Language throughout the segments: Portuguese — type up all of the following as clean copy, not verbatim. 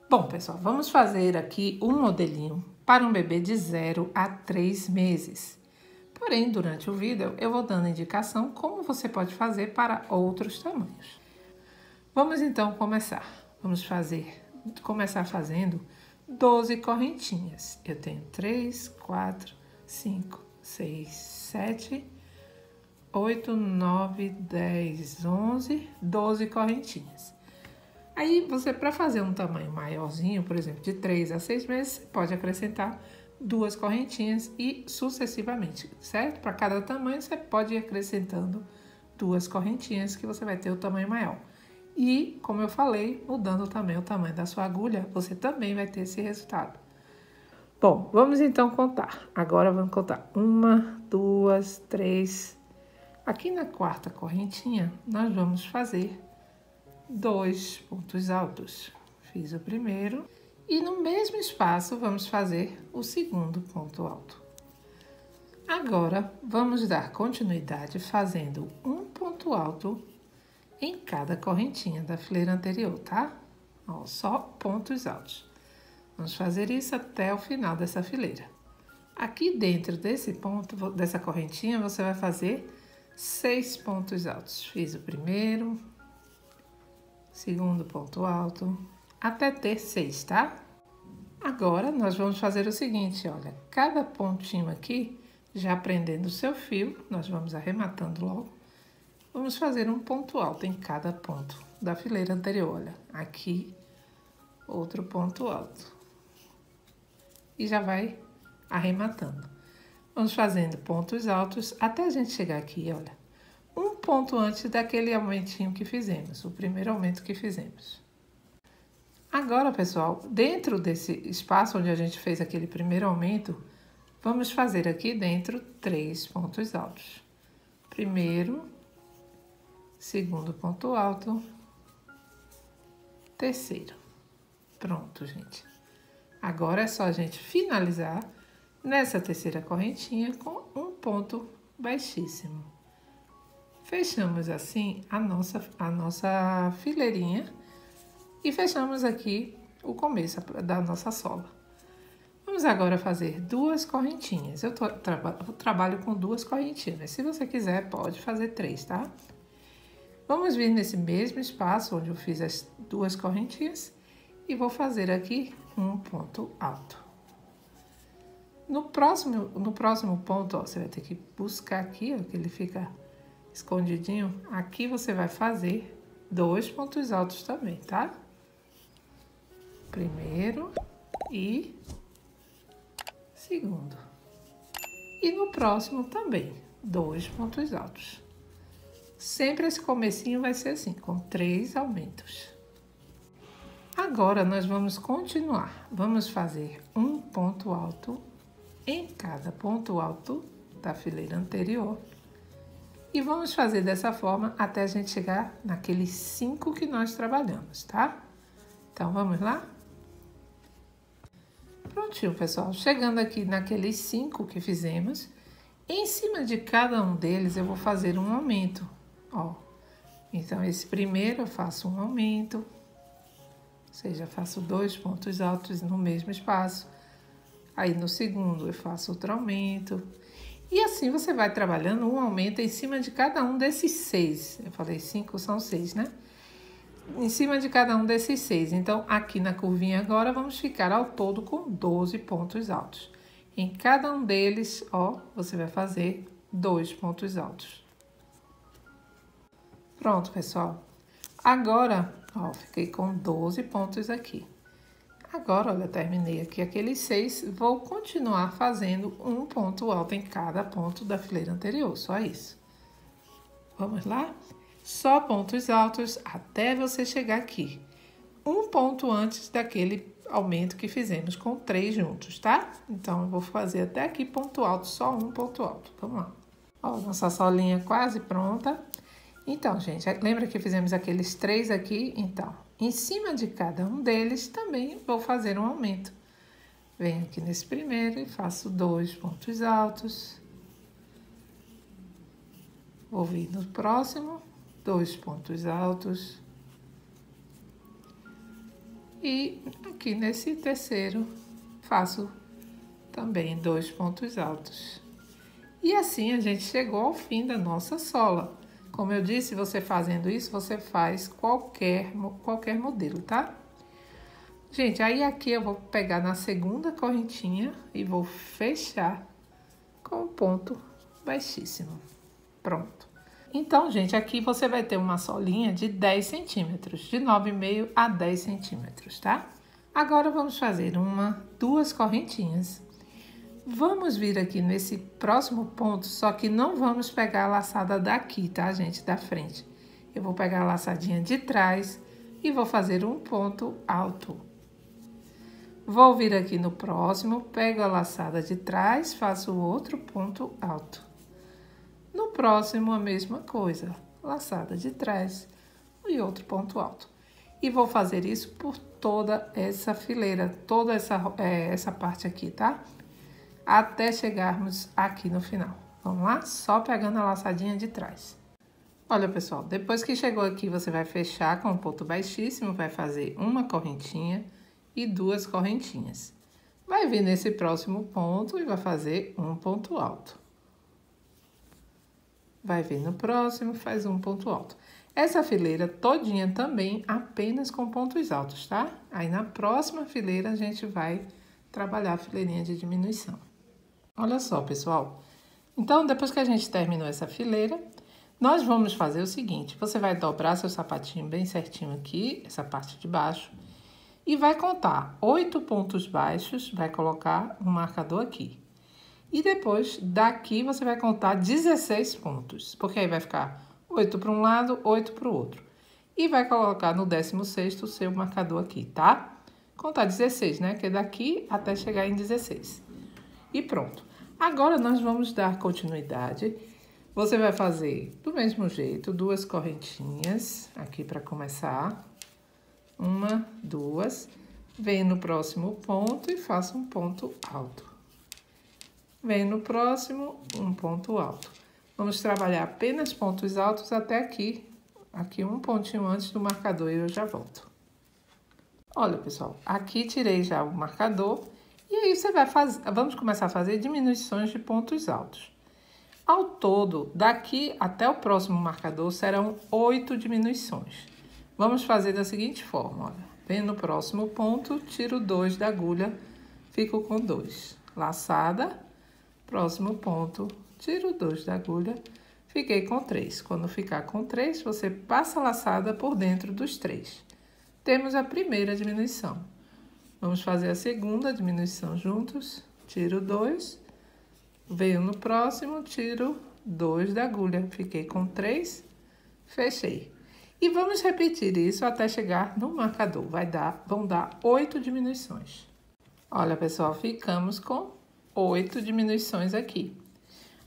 Bom, pessoal, vamos fazer aqui um modelinho para um bebê de 0 a 3 meses. Porém, durante o vídeo, eu vou dando indicação como você pode fazer para outros tamanhos. Vamos então começar. Vamos começar fazendo 12 correntinhas. Eu tenho 3, 4, 5, 6, 7, 8, 9, 10, 11, 12 correntinhas. Aí, você, para fazer um tamanho maiorzinho, por exemplo, de 3 a 6 meses, você pode acrescentar 2 correntinhas e sucessivamente, certo? Para cada tamanho, você pode ir acrescentando 2 correntinhas que você vai ter o tamanho maior. E, como eu falei, mudando também o tamanho da sua agulha, você também vai ter esse resultado. Bom, vamos então contar. Agora vamos contar 1, 2, 3. Aqui na quarta correntinha, nós vamos fazer 2 pontos altos. Fiz o primeiro e no mesmo espaço vamos fazer o segundo ponto alto. Agora, vamos dar continuidade fazendo um ponto alto em cada correntinha da fileira anterior, tá? Ó, só pontos altos. Vamos fazer isso até o final dessa fileira. Aqui dentro desse ponto, dessa correntinha, você vai fazer 6 pontos altos. Fiz o primeiro, segundo ponto alto, até ter 6, tá? Agora, nós vamos fazer o seguinte, olha, cada pontinho aqui, já prendendo o seu fio, nós vamos arrematando logo, vamos fazer um ponto alto em cada ponto da fileira anterior, olha, aqui, outro ponto alto. E já vai arrematando. Vamos fazendo pontos altos até a gente chegar aqui, olha, um ponto antes daquele aumentinho que fizemos, o primeiro aumento que fizemos. Agora, pessoal, dentro desse espaço onde a gente fez aquele primeiro aumento, vamos fazer aqui dentro 3 pontos altos. Primeiro, segundo ponto alto, terceiro. Pronto, gente. Agora é só a gente finalizar nessa terceira correntinha com um ponto baixíssimo. Fechamos assim a nossa fileirinha e fechamos aqui o começo da nossa sola. Vamos agora fazer 2 correntinhas. Eu trabalho com 2 correntinhas, mas se você quiser pode fazer 3, tá? Vamos vir nesse mesmo espaço onde eu fiz as 2 correntinhas e vou fazer aqui um ponto alto. No próximo ponto, ó, você vai ter que buscar aqui, ó, que ele fica escondidinho. Aqui você vai fazer 2 pontos altos também, tá? Primeiro e segundo. E no próximo também, 2 pontos altos. Sempre esse comecinho vai ser assim, com 3 aumentos. Agora, nós vamos continuar. Vamos fazer um ponto alto em cada ponto alto da fileira anterior. E vamos fazer dessa forma até a gente chegar naqueles 5 que nós trabalhamos, tá? Então, vamos lá? Prontinho, pessoal. Chegando aqui naqueles 5 que fizemos, em cima de cada um deles eu vou fazer um aumento, ó. Então, esse primeiro eu faço um aumento, ou seja, faço 2 pontos altos no mesmo espaço. Aí, no segundo, eu faço outro aumento. E assim você vai trabalhando um aumento em cima de cada um desses 6. Eu falei 5 são 6, né? Em cima de cada um desses 6. Então, aqui na curvinha agora, vamos ficar ao todo com 12 pontos altos. Em cada um deles, ó, você vai fazer 2 pontos altos. Pronto, pessoal. Agora, ó, fiquei com 12 pontos aqui. Agora, olha, terminei aqui aqueles 6, vou continuar fazendo um ponto alto em cada ponto da fileira anterior, só isso. Vamos lá? Só pontos altos até você chegar aqui. Um ponto antes daquele aumento que fizemos com 3 juntos, tá? Então, eu vou fazer até aqui ponto alto, só um ponto alto. Vamos lá. Ó, nossa solinha quase pronta. Então, gente, lembra que fizemos aqueles 3 aqui? Então, em cima de cada um deles, também vou fazer um aumento. Venho aqui nesse primeiro e faço 2 pontos altos. Vou vir no próximo, 2 pontos altos. E aqui nesse terceiro, faço também 2 pontos altos. E assim a gente chegou ao fim da nossa sola. Como eu disse, você fazendo isso, você faz qualquer modelo, tá? Gente, aí aqui eu vou pegar na segunda correntinha e vou fechar com um ponto baixíssimo. Pronto. Então, gente, aqui você vai ter uma solinha de 10 centímetros, de 9,5 a 10 centímetros, tá? Agora vamos fazer duas correntinhas. Vamos vir aqui nesse próximo ponto, só que não vamos pegar a laçada daqui, tá, gente? Da frente. Eu vou pegar a laçadinha de trás e vou fazer um ponto alto. Vou vir aqui no próximo, pego a laçada de trás, faço outro ponto alto. No próximo, a mesma coisa, laçada de trás e outro ponto alto. E vou fazer isso por toda essa fileira, toda essa parte aqui, tá? Até chegarmos aqui no final. Vamos lá? Só pegando a laçadinha de trás. Olha, pessoal, depois que chegou aqui, você vai fechar com um ponto baixíssimo, vai fazer uma correntinha e 2 correntinhas. Vai vir nesse próximo ponto e vai fazer um ponto alto. Vai vir no próximo, faz um ponto alto. Essa fileira todinha também apenas com pontos altos, tá? Aí na próxima fileira a gente vai trabalhar a fileirinha de diminuição. Olha só, pessoal. Então, depois que a gente terminou essa fileira, nós vamos fazer o seguinte. Você vai dobrar seu sapatinho bem certinho aqui, essa parte de baixo, e vai contar 8 pontos baixos, vai colocar um marcador aqui. E depois, daqui, você vai contar 16 pontos, porque aí vai ficar 8 para um lado, 8 para o outro. E vai colocar no 16º o seu marcador aqui, tá? Contar 16, né? Que é daqui até chegar em 16. E pronto. Agora, nós vamos dar continuidade. Você vai fazer do mesmo jeito, 2 correntinhas aqui para começar. 1, 2. Vem no próximo ponto e faça um ponto alto. Vem no próximo, um ponto alto. Vamos trabalhar apenas pontos altos até aqui. Aqui um pontinho antes do marcador e eu já volto. Olha, pessoal, aqui tirei já o marcador. E aí você vai fazer, vamos começar a fazer diminuições de pontos altos. Ao todo, daqui até o próximo marcador serão 8 diminuições. Vamos fazer da seguinte forma, olha. Vem no próximo ponto, tiro 2 da agulha, fico com 2. Laçada. Próximo ponto, tiro 2 da agulha, fiquei com 3. Quando ficar com 3, você passa a laçada por dentro dos 3. Temos a primeira diminuição. Vamos fazer a segunda diminuição juntos. Tiro 2, venho no próximo, tiro 2 da agulha, fiquei com 3, fechei. E vamos repetir isso até chegar no marcador. Vão dar 8 diminuições. Olha, pessoal, ficamos com 8 diminuições aqui.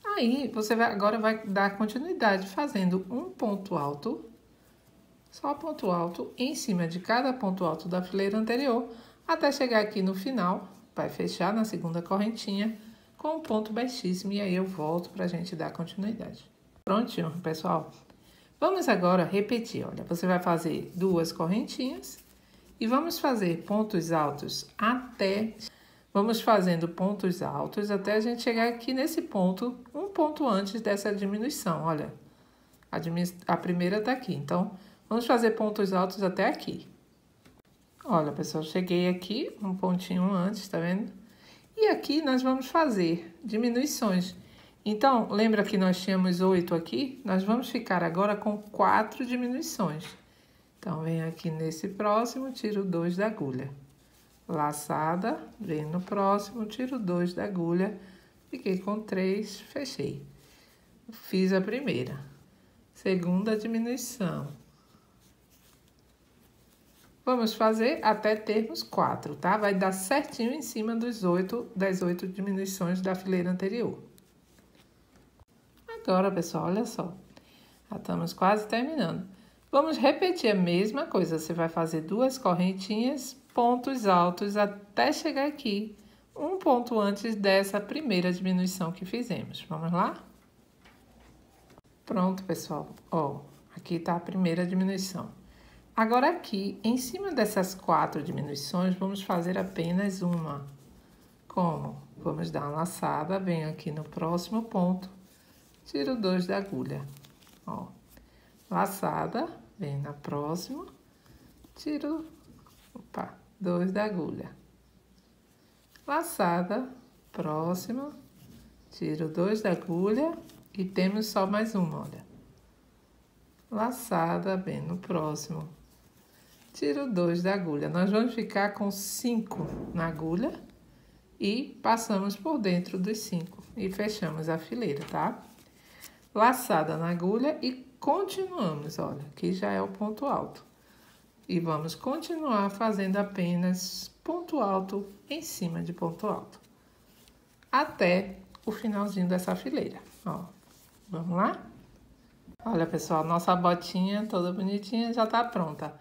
Aí, você agora vai dar continuidade fazendo um ponto alto, só ponto alto, em cima de cada ponto alto da fileira anterior, até chegar aqui no final, vai fechar na segunda correntinha com um ponto baixíssimo, e aí eu volto pra gente dar continuidade. Prontinho, pessoal. Vamos agora repetir, olha, você vai fazer 2 correntinhas e vamos fazer pontos altos até... Vamos fazendo pontos altos até a gente chegar aqui nesse ponto, um ponto antes dessa diminuição, olha. A primeira tá aqui, então, vamos fazer pontos altos até aqui. Olha, pessoal, cheguei aqui, um pontinho antes, tá vendo? E aqui nós vamos fazer diminuições. Então, lembra que nós tínhamos 8 aqui? Nós vamos ficar agora com 4 diminuições. Então, vem aqui nesse próximo, tiro 2 da agulha. Laçada, vem no próximo, tiro 2 da agulha, fiquei com 3, fechei. Fiz a primeira. Segunda diminuição. Vamos fazer até termos 4, tá? Vai dar certinho em cima das 8 diminuições da fileira anterior. Agora, pessoal, olha só. Já estamos quase terminando. Vamos repetir a mesma coisa. Você vai fazer 2 correntinhas, pontos altos até chegar aqui, um ponto antes dessa primeira diminuição que fizemos. Vamos lá? Pronto, pessoal. Ó, aqui tá a primeira diminuição. Agora aqui, em cima dessas 4 diminuições, vamos fazer apenas uma. Como? Vamos dar uma laçada, venho aqui no próximo ponto, tiro 2 da agulha. Ó, laçada, venho na próxima, tiro, 2 da agulha. Laçada, próxima, tiro 2 da agulha e temos só mais uma, olha. Laçada, bem no próximo, tiro 2 da agulha. Nós vamos ficar com 5 na agulha e passamos por dentro dos 5 e fechamos a fileira, tá? Laçada na agulha e continuamos, olha, aqui já é o ponto alto. E vamos continuar fazendo apenas ponto alto em cima de ponto alto, até o finalzinho dessa fileira, ó. Vamos lá? Olha, pessoal, nossa botinha toda bonitinha já tá pronta.